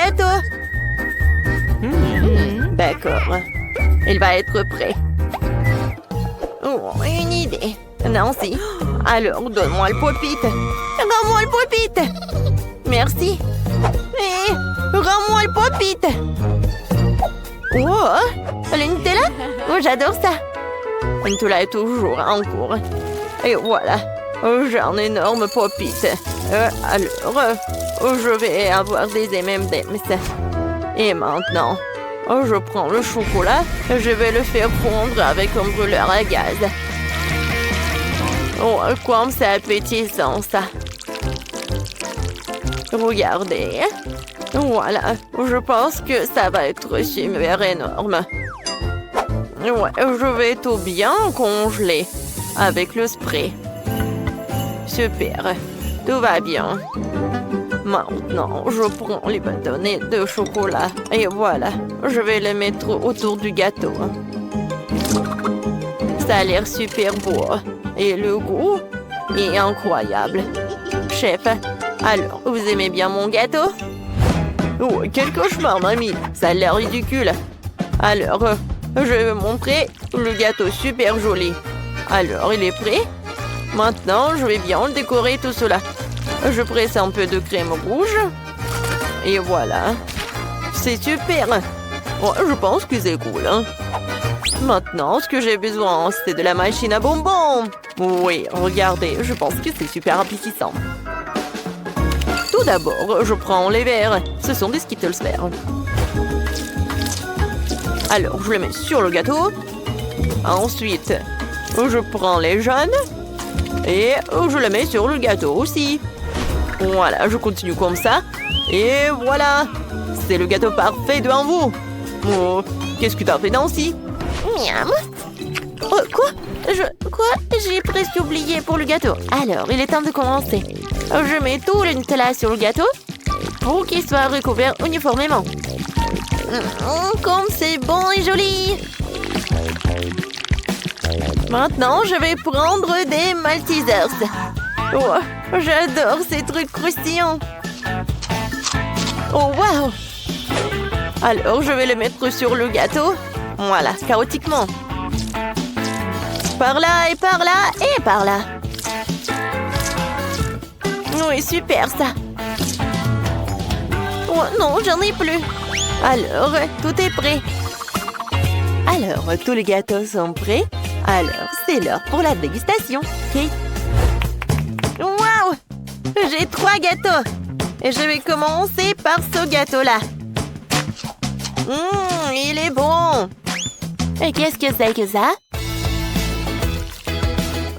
gâteau. D'accord. Il va être prêt. Oh, une idée. Nancy, alors donne-moi le pop-it. Rends-moi le pop-it. Merci. Et rends-moi le pop-it. Oh, le Nutella? Oh, j'adore ça. Le Nutella est toujours en cours. Et voilà, j'ai un énorme pop-it. Alors, je vais avoir des M&M's. Et maintenant, je prends le chocolat et je vais le faire fondre avec un brûleur à gaz. Oh, comme c'est appétissant, ça. Regardez. Voilà, je pense que ça va être super énorme. Ouais, je vais tout bien congeler avec le spray. Super, tout va bien. Maintenant, je prends les bâtonnets de chocolat et voilà, je vais les mettre autour du gâteau. Ça a l'air super beau et le goût est incroyable. Chef, alors, vous aimez bien mon gâteau? Oh, quel cauchemar, mamie. Ça a l'air ridicule. Alors, je vais vous montrer le gâteau super joli. Alors, il est prêt? Maintenant, je vais bien décorer tout cela. Je presse un peu de crème rouge. Et voilà. C'est super. Oh, je pense que c'est cool. Hein? Maintenant, ce que j'ai besoin, c'est de la machine à bonbons. Oui, regardez, je pense que c'est super appétissant. Tout d'abord, je prends les verres. Ce sont des Skittles verts. Alors, je les mets sur le gâteau. Ensuite, je prends les jaunes. Et je les mets sur le gâteau aussi. Voilà, je continue comme ça. Et voilà, c'est le gâteau parfait devant vous. Oh, qu'est-ce que t'as fait, Nancy? Miam. Oh, quoi? J'ai presque oublié pour le gâteau. Alors, il est temps de commencer. Je mets tout le Nutella sur le gâteau pour qu'il soit recouvert uniformément. Comme c'est bon et joli! Maintenant, je vais prendre des Maltesers. Oh, j'adore ces trucs croustillants. Oh, wow! Alors, je vais les mettre sur le gâteau. Voilà, chaotiquement. Par là et par là et par là. Oui, super ça. Oh non, j'en ai plus. Alors, tout est prêt. Alors, tous les gâteaux sont prêts. Alors, c'est l'heure pour la dégustation. Ok. Waouh! J'ai 3 gâteaux. Et je vais commencer par ce gâteau-là. Il est bon. Et qu'est-ce que c'est que ça?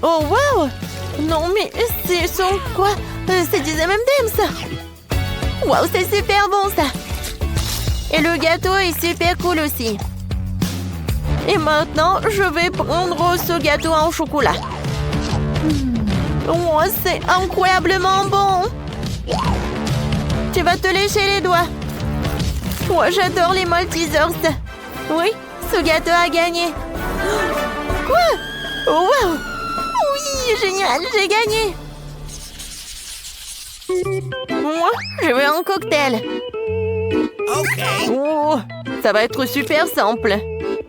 Oh, waouh! Non, mais ce sont quoi? C'est des M&M's, ça. Waouh, c'est super bon, ça. Et le gâteau est super cool aussi. Et maintenant, je vais prendre ce gâteau en chocolat. Oh, c'est incroyablement bon. Tu vas te lécher les doigts. Moi, j'adore les Maltesers. Oui, ce gâteau a gagné. Quoi? Oh, wow! Oui, génial, j'ai gagné. Moi, je veux un cocktail. Ok. Oh, ça va être super simple.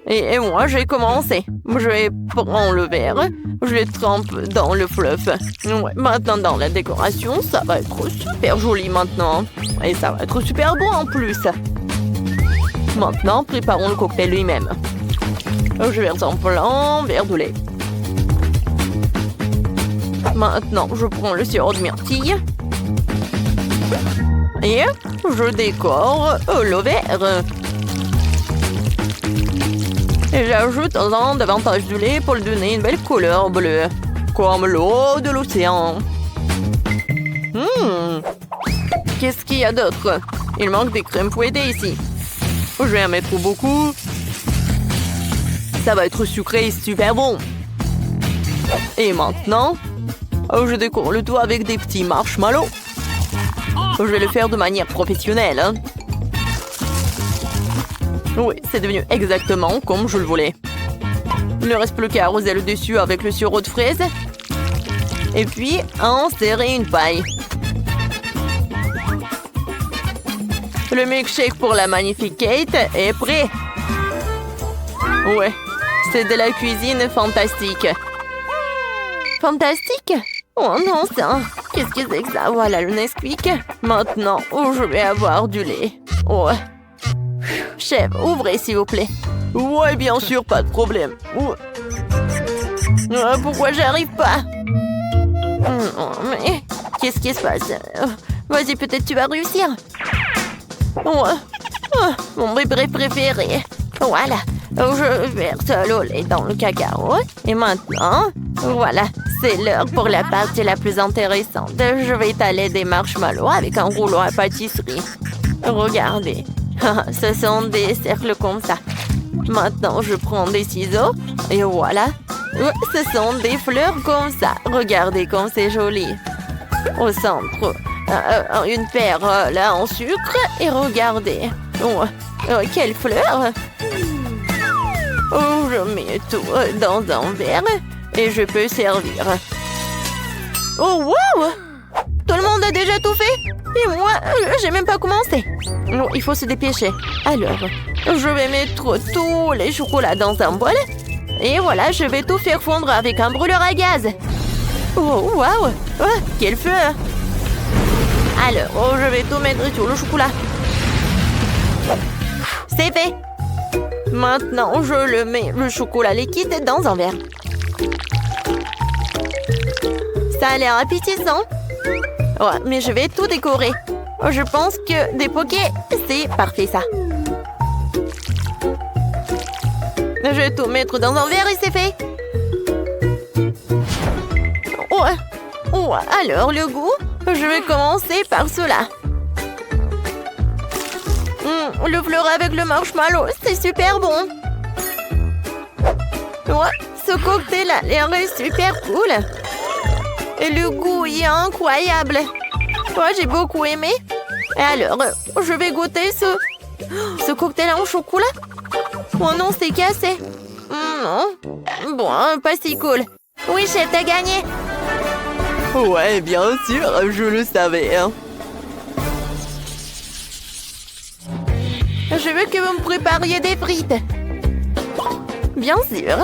Et moi, j'ai commencé. Je vais prendre le verre. Je le trempe dans le fluff. Ouais, maintenant, dans la décoration, ça va être super joli maintenant. Et ça va être super bon en plus. Maintenant, préparons le cocktail lui-même. Je verse un blanc, verre de lait. Maintenant, je prends le sirop de myrtille. Et je décore le verre. Et j'ajoute davantage de lait pour lui donner une belle couleur bleue. Comme l'eau de l'océan. Qu'est-ce qu'il y a d'autre? Il manque des crèmes fouettées ici. Je vais en mettre beaucoup. Ça va être sucré et super bon. Et maintenant, je décore le tout avec des petits marshmallows. Je vais le faire de manière professionnelle. Hein. Oui, c'est devenu exactement comme je le voulais. Il ne reste plus qu'à arroser le dessus avec le sirop de fraise. Et puis, insérer une paille. Le milkshake pour la magnifique Kate est prêt. Ouais, c'est de la cuisine fantastique. Fantastique? Oh non, ça. Qu'est-ce que c'est que ça? Voilà le Nesquik. Maintenant, je vais avoir du lait. Ouais. Chef, ouvrez s'il vous plaît. Ouais, bien sûr, pas de problème. Pourquoi j'arrive pas? Mais qu'est-ce qui se passe? Vas-y, peut-être tu vas réussir. Mon bébé préféré. Voilà. Je verse le lait dans le cacao. Et maintenant, voilà, c'est l'heure pour la partie la plus intéressante. Je vais étaler des marshmallows avec un rouleau à pâtisserie. Regardez, ce sont des cercles comme ça. Maintenant, je prends des ciseaux et voilà. Ce sont des fleurs comme ça. Regardez comme c'est joli. Au centre, une perle là en sucre et regardez. Quelle fleur! Je mets tout dans un verre et je peux servir. Oh, wow! Tout le monde a déjà tout fait? Et moi, j'ai même pas commencé. Il faut se dépêcher. Alors, je vais mettre tous les chocolats dans un bol. Et voilà, je vais tout faire fondre avec un brûleur à gaz. Oh, wow! Quel feu! Alors, je vais tout mettre sur le chocolat. C'est fait! Maintenant, je le mets le chocolat liquide dans un verre. Ça a l'air appétissant. Ouais, mais je vais tout décorer. Je pense que des pokés, c'est parfait ça. Je vais tout mettre dans un verre et c'est fait. Alors, le goût, je vais commencer par cela. Le fleur avec le marshmallow, c'est super bon. Ce cocktail a l'air super cool. Et le goût est incroyable. J'ai beaucoup aimé. Et alors, je vais goûter ce cocktail en chocolat. Oh non, c'est cassé. Non. Bon, pas si cool. Oui, chef, t'as gagné. Ouais, bien sûr, je le savais. Je veux que vous me prépariez des frites. Bien sûr.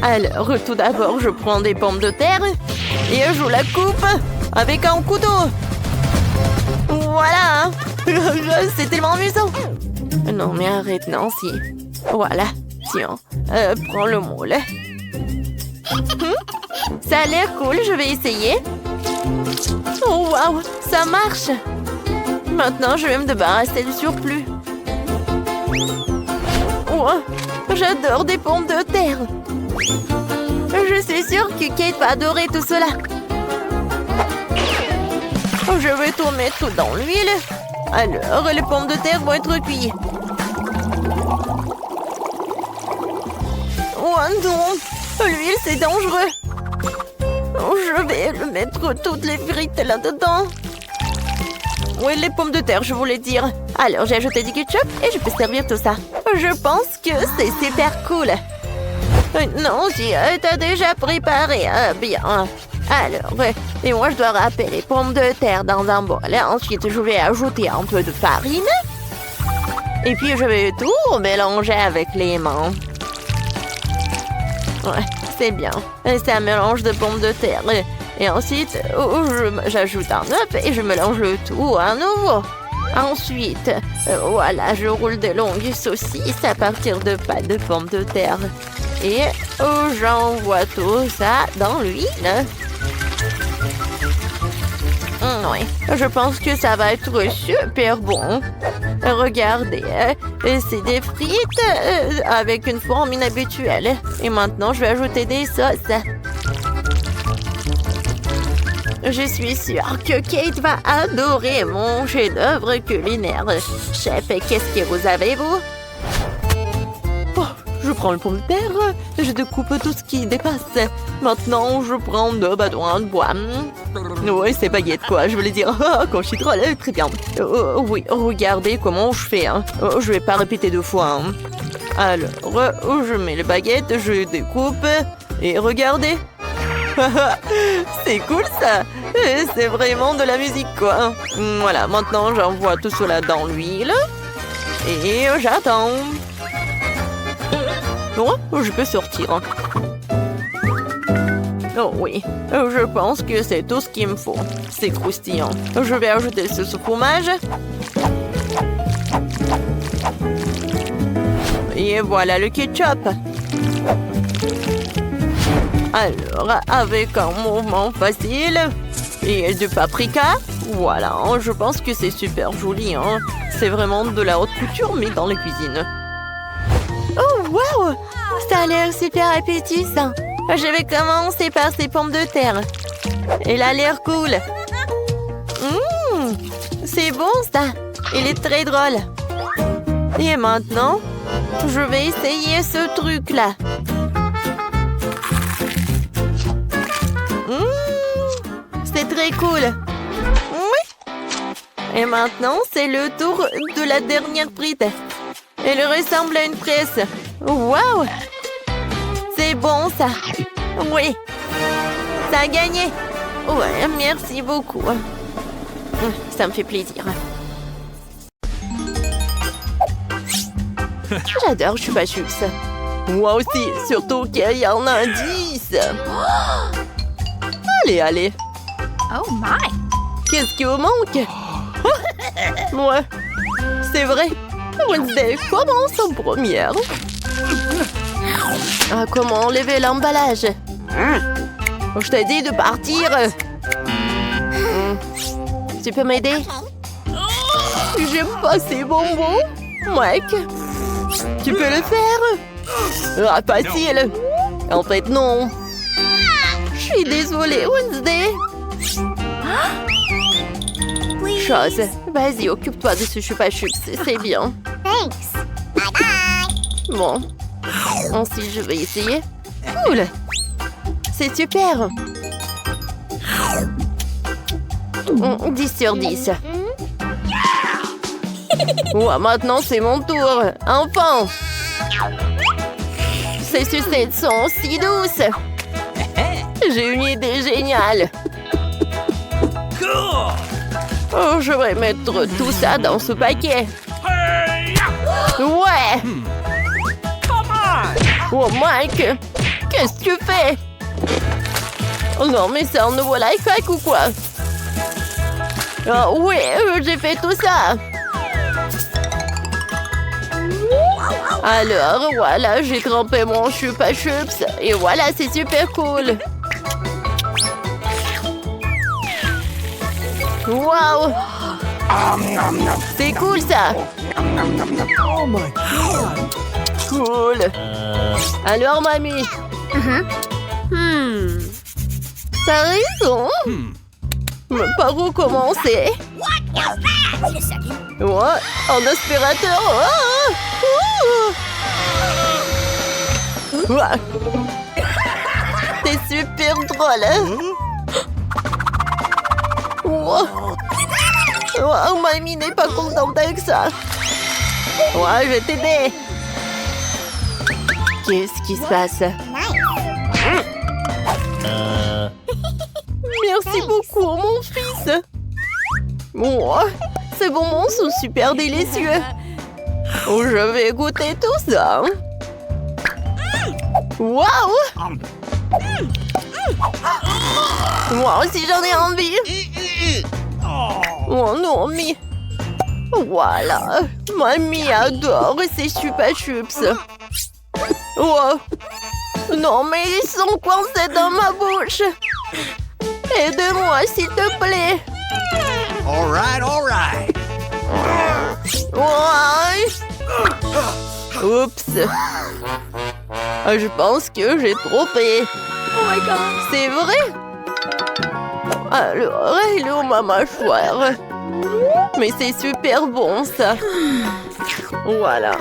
Alors, tout d'abord, je prends des pommes de terre et je la coupe avec un couteau. Voilà. C'est tellement amusant. Non, mais arrête, Nancy. Voilà. Tiens, prends le moule. Ça a l'air cool, je vais essayer. Oh, waouh, ça marche. Maintenant, je vais me débarrasser du surplus. J'adore des pommes de terre. Je suis sûre que Kate va adorer tout cela. Je vais tout mettre dans l'huile. Alors, les pommes de terre vont être cuites. Oh non, l'huile c'est dangereux. Je vais mettre toutes les frites là-dedans. Oui, les pommes de terre, je voulais dire. Alors, j'ai ajouté du ketchup et je peux servir tout ça. Je pense que c'est super cool. Non, si t'as déjà préparé. Bien. Alors, et moi, je dois râper les pommes de terre dans un bol. Ensuite, je vais ajouter un peu de farine. Et puis, je vais tout mélanger avec les mains. Ouais, c'est bien. C'est un mélange de pommes de terre. Et ensuite, j'ajoute un œuf et je mélange le tout à nouveau. Ensuite, voilà, je roule de longues saucisses à partir de pâte de pommes de terre. Et j'envoie tout ça dans l'huile. Oui, je pense que ça va être super bon. Regardez, c'est des frites avec une forme inhabituelle. Et maintenant, je vais ajouter des sauces. Je suis sûre que Kate va adorer mon chef-d'œuvre culinaire. Chef, qu'est-ce que vous avez, vous? Je prends le pomme de terre, je découpe tout ce qui dépasse. Maintenant, je prends 2 bâtons de bois. Oui, c'est baguette, quoi, je voulais dire. Quand je suis trop très bien. Oui, regardez comment je fais. Je vais pas répéter 2 fois. Alors, je mets les baguettes, je découpe. Et regardez. C'est cool ça. C'est vraiment de la musique quoi. Voilà, maintenant j'envoie tout cela dans l'huile. Et j'attends. Oh, je peux sortir. Oh oui, je pense que c'est tout ce qu'il me faut. C'est croustillant. Je vais ajouter ce fromage. Et voilà le ketchup. Alors, avec un mouvement facile et du paprika, voilà, je pense que c'est super joli. Hein. C'est vraiment de la haute couture, mais dans la cuisine. Oh, wow! Ça a l'air super appétissant. Je vais commencer par ces pommes de terre. Elle a l'air cool. C'est bon, ça. Il est très drôle. Et maintenant, je vais essayer ce truc-là. C'est très cool. Oui. Et maintenant, c'est le tour de la dernière frite. Elle ressemble à une presse. Waouh! C'est bon, ça. Oui. Ça a gagné. Ouais, merci beaucoup. Ça me fait plaisir. J'adore Chupa Chups. Moi aussi, surtout qu'il y en a 10. Allez, allez. Oh my! Qu'est-ce qui vous manque? Ouais, c'est vrai. Wednesday commence en première. Ah, comment enlever l'emballage? Je t'ai dit de partir. Tu peux m'aider? J'aime pas ces bonbons. Mec, tu peux le faire? Ah, facile. En fait, non. Je suis désolée, Wednesday. Chose. Vas-y, occupe-toi de ce Chupa Chups. C'est bien. Thanks. Bye bye. Bon. Ensuite, je vais essayer. Cool. C'est super. 10 sur 10. Ouais, maintenant, c'est mon tour. Enfin. Ces sucettes sont si douces. J'ai une idée géniale. Oh, je vais mettre tout ça dans ce paquet. Ouais. Oh, Mike, qu'est-ce que tu fais? Oh non, mais c'est un nouveau life hack ou quoi? Oh, oui, j'ai fait tout ça. Alors, voilà, j'ai trempé mon Chupa Chups. Et voilà, c'est super cool. Wow! C'est cool, ça! Oh my God! Cool! Alors, mamie? T'as raison! Mais par où commencer? Ouais, un aspirateur! Ouais. C'est super drôle! Hein? Wow. Oh, mamie n'est pas contente avec ça. Ouais, je vais t'aider. Qu'est-ce qui se passe? Merci beaucoup, mon fils. Oh, ces bonbons sont super délicieux. Oh, je vais goûter tout ça. Waouh! Moi aussi, j'en ai envie. Oh non, mais... Voilà. Mamie adore ces Chupa Chups. Oh. Non, mais ils sont coincés dans ma bouche. Aide-moi, s'il te plaît. All right. Ouais. Oups. Je pense que j'ai trompé. Oh my God! C'est vrai? Alors, elle est où ma mâchoire? Mais c'est super bon, ça. Voilà.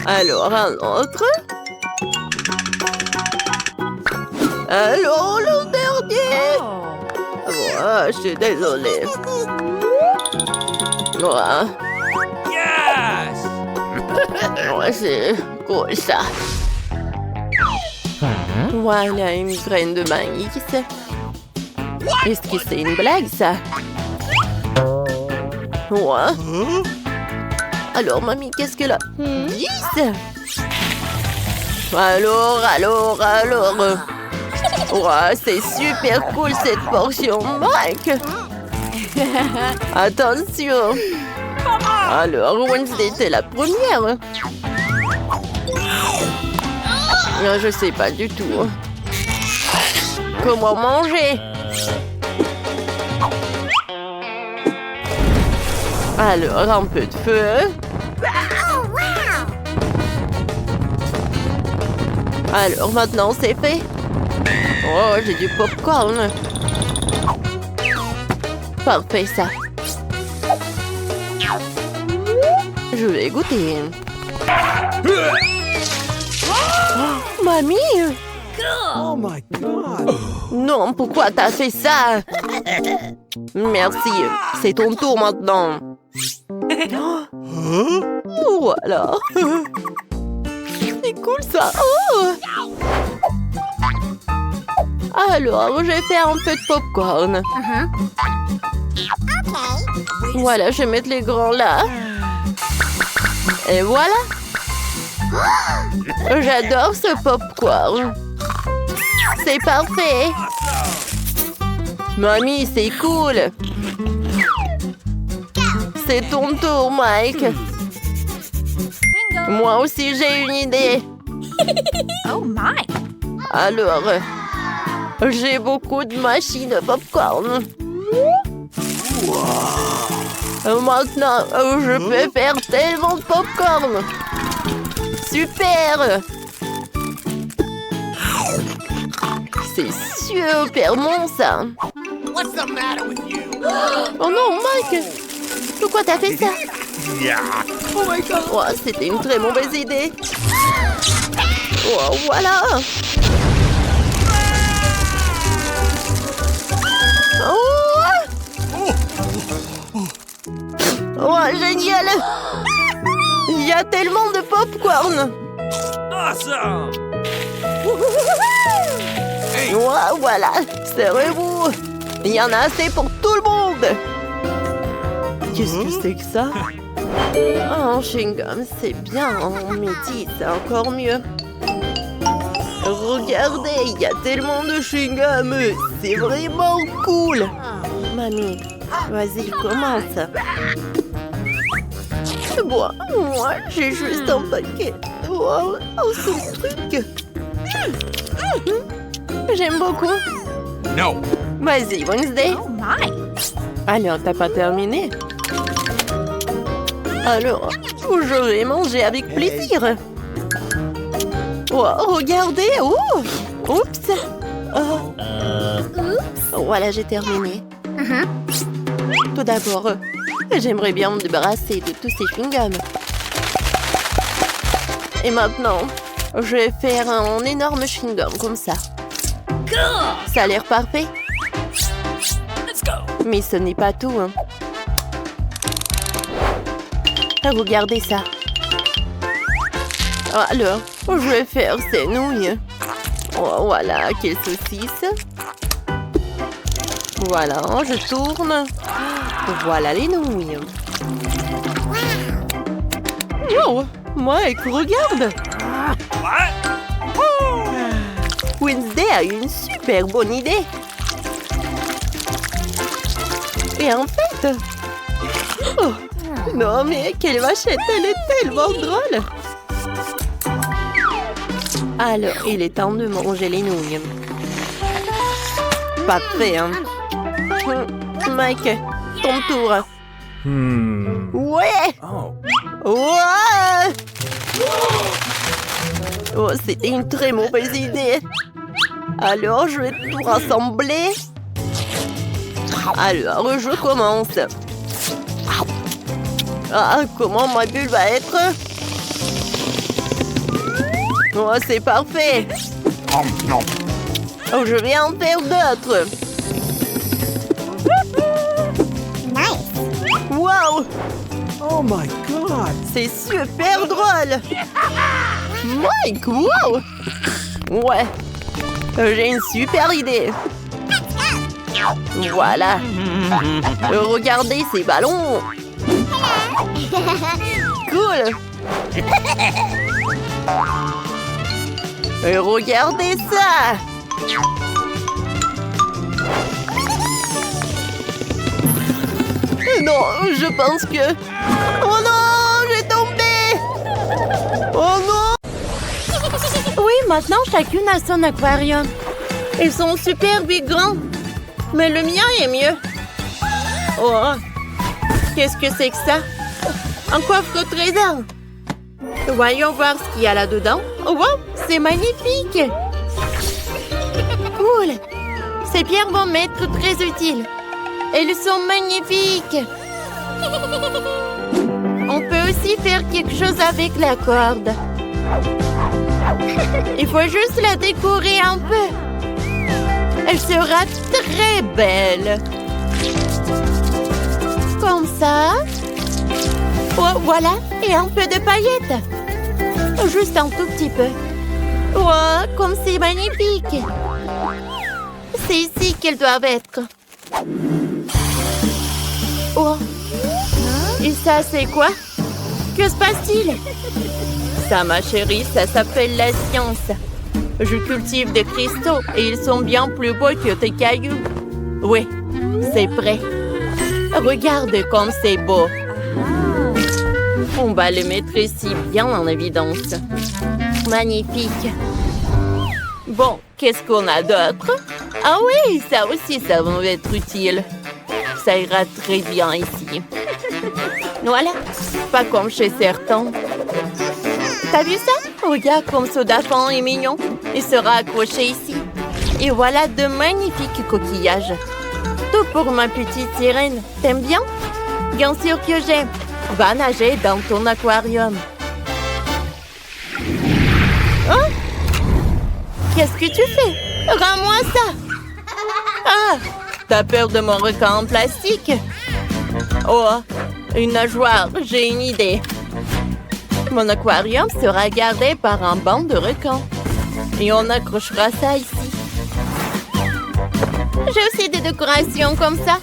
Alors, un autre. Alors, le dernier. Ouais, je suis désolée. Ouais. Yes! Ouais, c'est cool, ça. Voilà une graine de maïs. Est-ce que c'est une blague, ça? Ouais. Alors, mamie, qu'est-ce qu'elle a? 10? Alors. Ouais, c'est super cool cette portion, Mike. Attention. Alors, Wednesday était la première. Je sais pas du tout. Comment manger? Alors, un peu de feu. Alors, maintenant, c'est fait. Oh, j'ai du popcorn. Parfait, ça. Je vais goûter. Oh, mamie! Oh my God. Non, pourquoi t'as fait ça? Merci, c'est ton tour maintenant. Voilà. C'est cool ça. Oh. Alors, je vais faire un peu de popcorn. Voilà, je vais mettre les grands là. Et voilà. J'adore ce popcorn. C'est parfait. Mamie, c'est cool. C'est ton tour, Mike. Moi aussi, j'ai une idée. Oh my! Alors, j'ai beaucoup de machines à popcorn. Maintenant, je peux faire tellement de popcorn. Super! C'est super bon, ça. What's the matter with you? Oh non, Mike! Pourquoi t'as fait ça? Yeah. Oh my God. Oh, c'était une très mauvaise idée. Oh, voilà! Oh, génial! Il y a tellement de popcorn! Awesome. Oh, voilà! Serrez-vous! Il y en a assez pour tout le monde! Qu'est-ce que c'est que ça? Oh, chewing-gum, c'est bien. Mais dis, c'est encore mieux. Regardez, il y a tellement de chewing-gum. C'est vraiment cool. Mamie, vas-y, commence. Bon, moi, j'ai juste un paquet. Wow, ce truc. J'aime beaucoup. No. Vas-y, Wednesday. Oh my! Alors, t'as pas terminé? Alors, je vais manger avec plaisir. Oh, regardez. Oh, oups. Oh. Voilà, j'ai terminé. Tout d'abord, j'aimerais bien me débarrasser de tous ces chewing-gums. Et maintenant, je vais faire un énorme chewing-gum comme ça. Ça a l'air parfait. Mais ce n'est pas tout, hein. Regardez ça. Alors, je vais faire ces nouilles. Oh, voilà, quelle saucisse. Voilà, je tourne. Voilà les nouilles. Oh, Mike, regarde. Wednesday a une super bonne idée. Et en fait... Oh, non, mais quelle vachette, elle est tellement drôle. Alors, il est temps de manger les nouilles. Parfait, hein. Mike, ton tour. Ouais. Ouais. Oh, c'était une très mauvaise idée. Alors, je vais tout rassembler. Alors, je commence. Ah, comment ma bulle va être? Oh, c'est parfait. Oh, je vais en faire d'autres. Wow! Oh my God. C'est super drôle. Mike, wow! Ouais, J'ai une super idée. Voilà. Regardez ces ballons. Cool. Regardez ça. Non, je pense que... Oh non, j'ai tombé. Oh non. Oui, maintenant chacune a son aquarium. Ils sont super big grands. Mais le mien est mieux. Oh, qu'est-ce que c'est que ça? Un coffre au trésor. Voyons voir ce qu'il y a là-dedans. Oh, wow, c'est magnifique. Cool. Ces pierres vont m'être très utiles. Elles sont magnifiques. On peut aussi faire quelque chose avec la corde. Il faut juste la décorer un peu. Elle sera très belle. Comme ça. Oh, voilà. Et un peu de paillettes. Juste un tout petit peu. Oh, comme c'est magnifique. C'est ici qu'elles doivent être. Oh. Et ça, c'est quoi? Que se passe-t-il? Ça, ma chérie, ça s'appelle la science. Je cultive des cristaux et ils sont bien plus beaux que tes cailloux. Oui, c'est prêt. Regarde comme c'est beau. On va les mettre ici bien en évidence. Magnifique. Bon, qu'est-ce qu'on a d'autre? Ah oui, ça aussi, ça va être utile. Ça ira très bien ici. Voilà, pas comme chez certains. T'as vu ça? Regarde comme ce dauphin est mignon. Il sera accroché ici. Et voilà de magnifiques coquillages. Tout pour ma petite sirène. T'aimes bien? Bien sûr que j'aime. Va nager dans ton aquarium. Hein? Qu'est-ce que tu fais? Rends-moi ça! Ah! T'as peur de mon requin en plastique? Oh, une nageoire, j'ai une idée. Mon aquarium sera gardé par un banc de requins. Et on accrochera ça ici. J'ai aussi des décorations comme ça,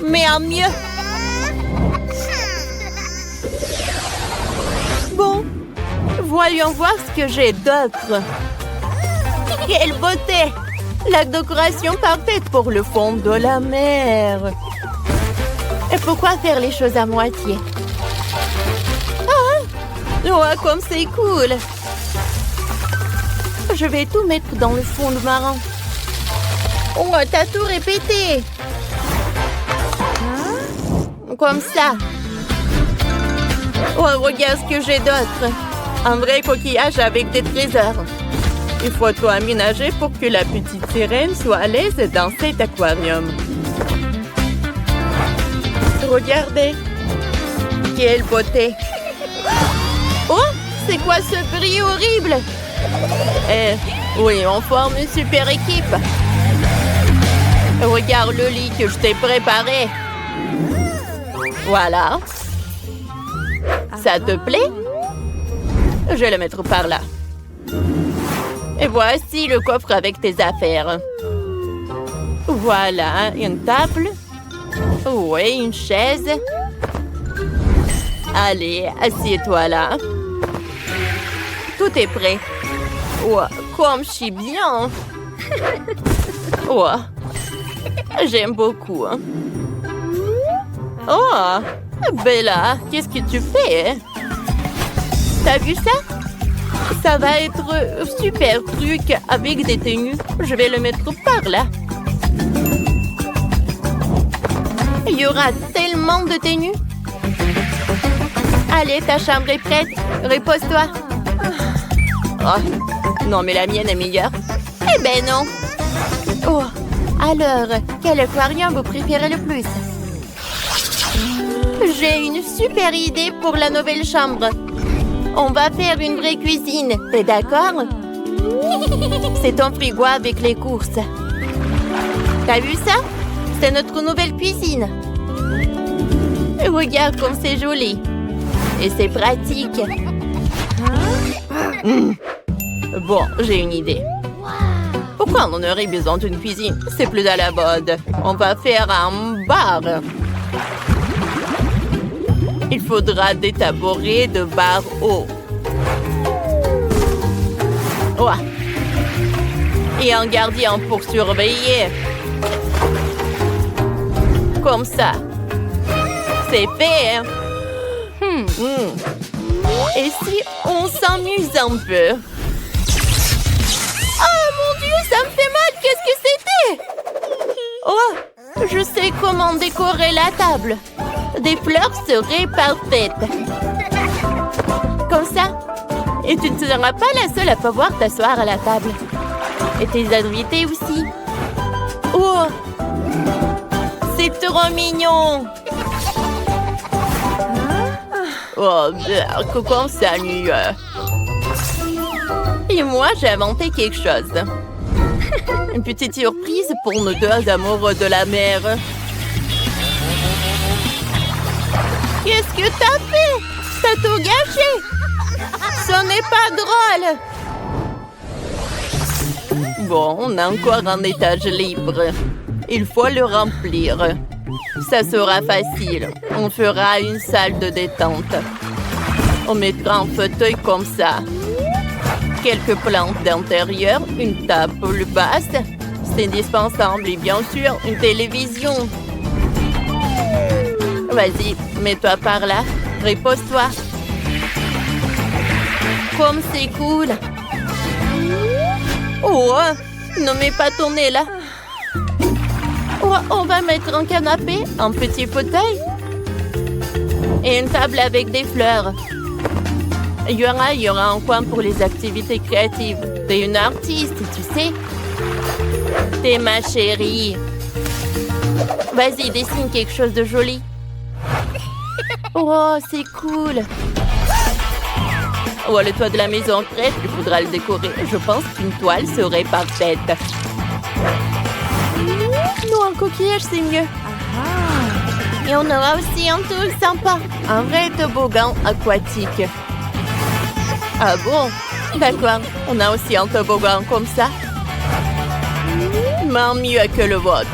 mais en mieux. Bon, voyons voir ce que j'ai d'autre. Quelle beauté! La décoration parfaite pour le fond de la mer. Et pourquoi faire les choses à moitié? Ah! Oh, comme c'est cool! Je vais tout mettre dans le fond marin. Oh, t'as tout répété! Comme ça. Oh, regarde ce que j'ai d'autre. Un vrai coquillage avec des trésors. Il faut tout aménager pour que la petite sirène soit à l'aise dans cet aquarium. Regardez. Quelle beauté. Oh, c'est quoi ce bruit horrible? Oui, on forme une super équipe. Regarde le lit que je t'ai préparé. Voilà. Ça te plaît? Je vais le mettre par là. Et voici le coffre avec tes affaires. Voilà, une table. Oui, une chaise. Allez, assieds-toi là. Tout est prêt. Oh, comme je suis bien. Oh, j'aime beaucoup. Oh, Bella, qu'est-ce que tu fais? T'as vu ça? Ça va être super truc avec des tenues. Je vais le mettre par là. Il y aura tellement de tenues. Allez, ta chambre est prête. Repose-toi. Oh, non, mais la mienne est meilleure. Eh ben non. Oh, alors, quel aquarium vous préférez le plus? J'ai une super idée pour la nouvelle chambre. On va faire une vraie cuisine, t'es d'accord? C'est ton frigo avec les courses. T'as vu ça? C'est notre nouvelle cuisine. Regarde comme c'est joli. Et c'est pratique. Bon, j'ai une idée. Pourquoi on aurait besoin d'une cuisine? C'est plus à la mode. On va faire un bar. Il faudra des tabourets de bar haut. Ouais. Et un gardien pour surveiller. Comme ça. C'est fait, hein? Et si on s'amuse un peu? Oh mon Dieu, ça me fait mal! Qu'est-ce que c'était? Oh, je sais comment décorer la table. Des fleurs seraient parfaites. Comme ça. Et tu ne seras pas la seule à pouvoir t'asseoir à la table. Et tes invités aussi. Oh! C'est trop mignon! Oh, comment ça, nuit? Et moi, j'ai inventé quelque chose. Une petite surprise pour nos deux amoureux de la mer. Qu'est-ce que t'as fait? T'as tout gâché! Ce n'est pas drôle! Bon, on a encore un étage libre. Il faut le remplir. Ça sera facile. On fera une salle de détente. On mettra un fauteuil comme ça. Quelques plantes d'intérieur, une table basse. C'est indispensable et bien sûr, une télévision. Vas-y, mets-toi par là. Repose-toi. Comme c'est cool. Oh, ne mets pas ton nez là. Oh, on va mettre un canapé, un petit fauteuil. Et une table avec des fleurs. Il y aura un coin pour les activités créatives. T'es une artiste, tu sais. T'es ma chérie. Vas-y, dessine quelque chose de joli. Oh, c'est cool. Oh, le toit de la maison est prêt, il faudra le décorer. Je pense qu'une toile serait parfaite. Non, un coquillage, c'est mieux. Et on aura aussi un truc sympa. Un vrai toboggan aquatique. Ah bon? D'accord. On a aussi un toboggan comme ça. Mais mieux que le vôtre.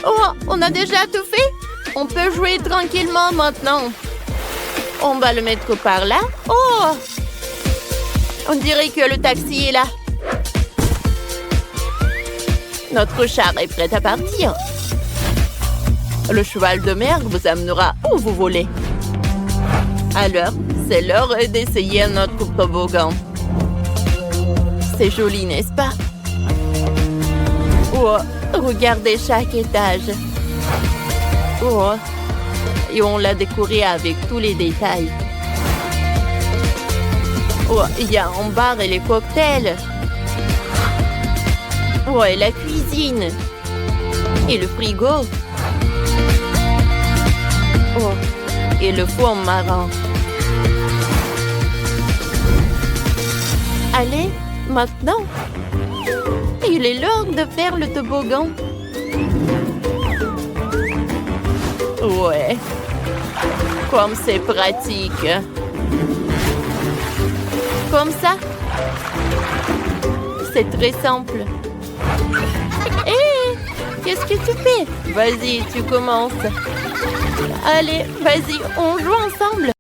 Oh, on a déjà tout fait? On peut jouer tranquillement maintenant. On va le mettre par là. Oh! On dirait que le taxi est là. Notre char est prêt à partir. Le cheval de mer vous amènera où vous voulez. Alors, c'est l'heure d'essayer notre toboggan. C'est joli, n'est-ce pas? Oh, regardez chaque étage. Oh, et on l'a décoré avec tous les détails. Oh, il y a un bar et les cocktails. Oh, et la cuisine. Et le frigo. Oh, et le four marin. Allez, maintenant. Il est l'heure de faire le toboggan. Ouais. Comme c'est pratique. Comme ça. C'est très simple. Hé! Qu'est-ce que tu fais? Vas-y, tu commences. Allez, vas-y, on joue ensemble.